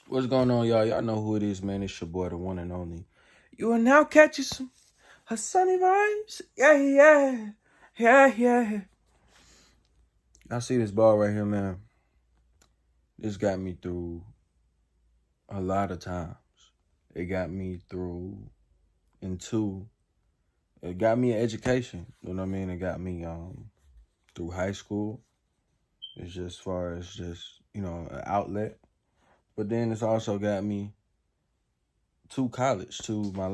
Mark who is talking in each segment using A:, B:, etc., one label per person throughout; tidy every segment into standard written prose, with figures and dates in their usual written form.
A: What's going on, y'all? Y'all know who it is, man. It's your boy, the one and only. You are now catching some Hassani vibes. Yeah. I see this ball right here, man. This got me through a lot of times. It got me through it got me an education. You know what I mean? It got me through high school. It's just as far as just, an outlet. But then it's also got me to college, to my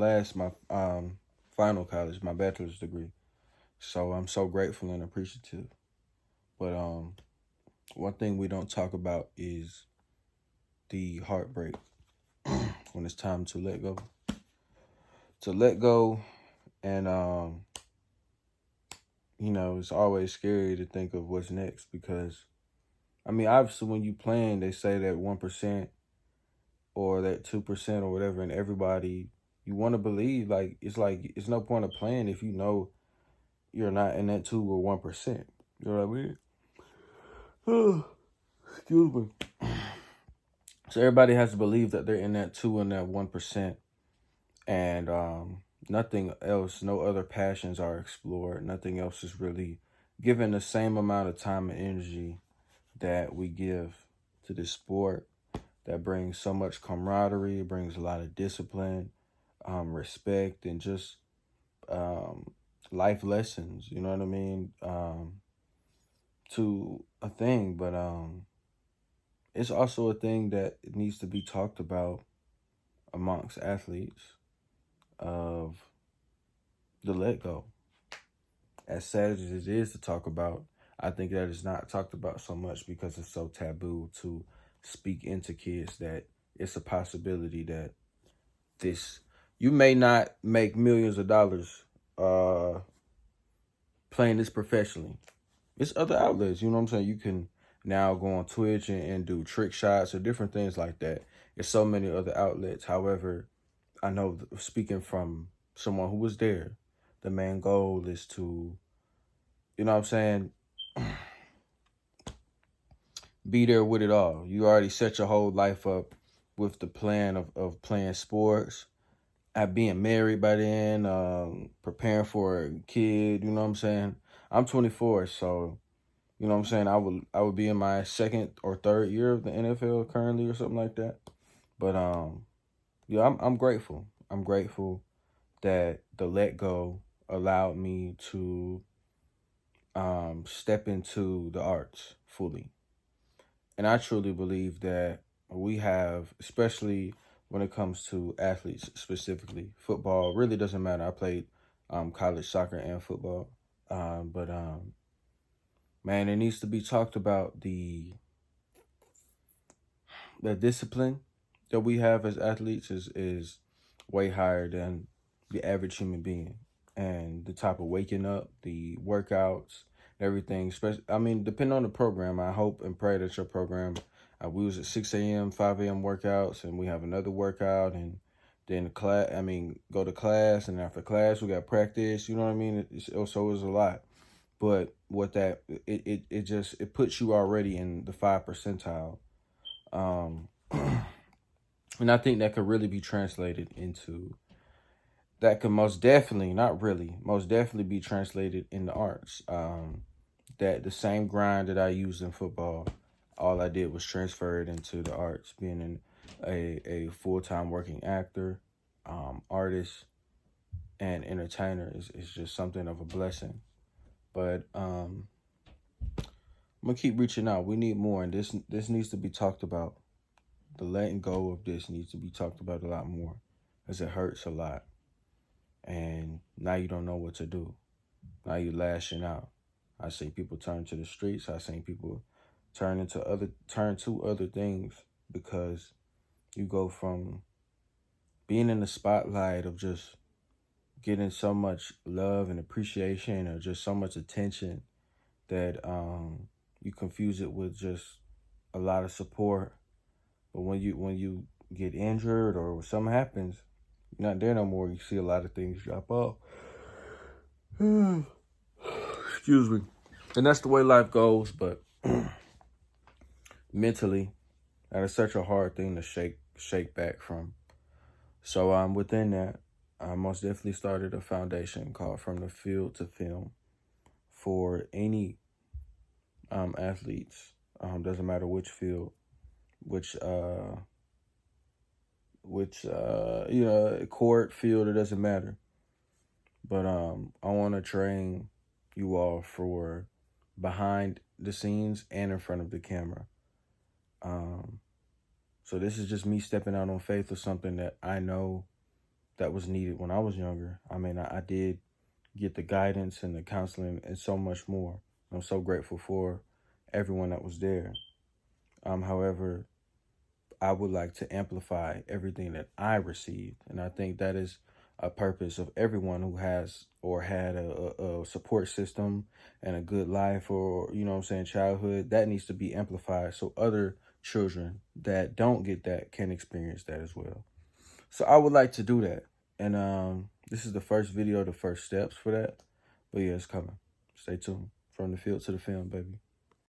A: final college, my bachelor's degree. So I'm so grateful and appreciative. But one thing we don't talk about is the heartbreak when it's time to let go. To let go, and it's always scary to think of what's next because, obviously when you plan, they say that 1% or that 2% or whatever, and everybody you want to believe like it's no point of playing if you know you're not in that 2 or 1%. You know what I mean? Excuse me. So everybody has to believe that they're in that 2 and that 1%, and nothing else, no other passions are explored. Nothing else is really given the same amount of time and energy that we give to this sport that brings so much camaraderie. It brings a lot of discipline, respect, and just life lessons. You know what I mean? To a thing, but it's also a thing that needs to be talked about amongst athletes of the let go. As sad as it is to talk about, I think that it's not talked about so much because it's so taboo to speak into kids that it's a possibility that you may not make millions of dollars playing this professionally. It's other outlets, you know what I'm saying? You can now go on Twitch and do trick shots or different things like that. There's so many other outlets. However, I know speaking from someone who was there, the main goal is to, you know what I'm saying, be there with it all. You already set your whole life up with the plan of playing sports, at being married by then, preparing for a kid, you know what I'm saying? I'm 24, so you know what I'm saying, I would be in my second or third year of the NFL currently or something like that. But yeah, I'm grateful. I'm grateful that the let go allowed me to step into the arts fully. And I truly believe that we have, especially when it comes to athletes specifically, football really doesn't matter. I played college soccer and football. But man, it needs to be talked about the discipline that we have as athletes is way higher than the average human being, and the type of waking up, the workouts, everything. Especially, depending on the program, I hope and pray that your program, we was at 6 a.m., 5 a.m. workouts, and we have another workout, and then go to class, and after class we got practice. You know what I mean? So it was a lot. But what that it puts you already in the 5 percentile. And I think that could really be translated into, that could most definitely, not really, most definitely be translated in the arts. That the same grind that I used in football, all I did was transfer it into the arts, being a full-time working actor, artist, and entertainer is just something of a blessing. But I'm gonna keep reaching out. We need more, and this needs to be talked about. The letting go of this needs to be talked about a lot more, because it hurts a lot. And now you don't know what to do. Now you're lashing out. I see people turn to the streets. I seen people turn to other things, because you go from being in the spotlight of just getting so much love and appreciation, or just so much attention, that you confuse it with just a lot of support. But when you get injured or something happens, you're not there no more. You see a lot of things drop off. Excuse me. And that's the way life goes. But mentally, That is such a hard thing to shake back from. So within that, I most definitely started a foundation called From the Field to Film for any athletes. Doesn't matter which field, which court, field, it doesn't matter. But I want to train you all for behind the scenes and in front of the camera. So this is just me stepping out on faith of something that I know that was needed when I was younger. I mean, I did get the guidance and the counseling and so much more. I'm so grateful for everyone that was there. However, I would like to amplify everything that I received. And I think that is a purpose of everyone who has or had a support system and a good life, or, you know what I'm saying, childhood. That needs to be amplified so other children that don't get that can experience that as well. So I would like to do that. And this is the first video, the first steps for that. But yeah, it's coming. Stay tuned. From the field to the film, baby.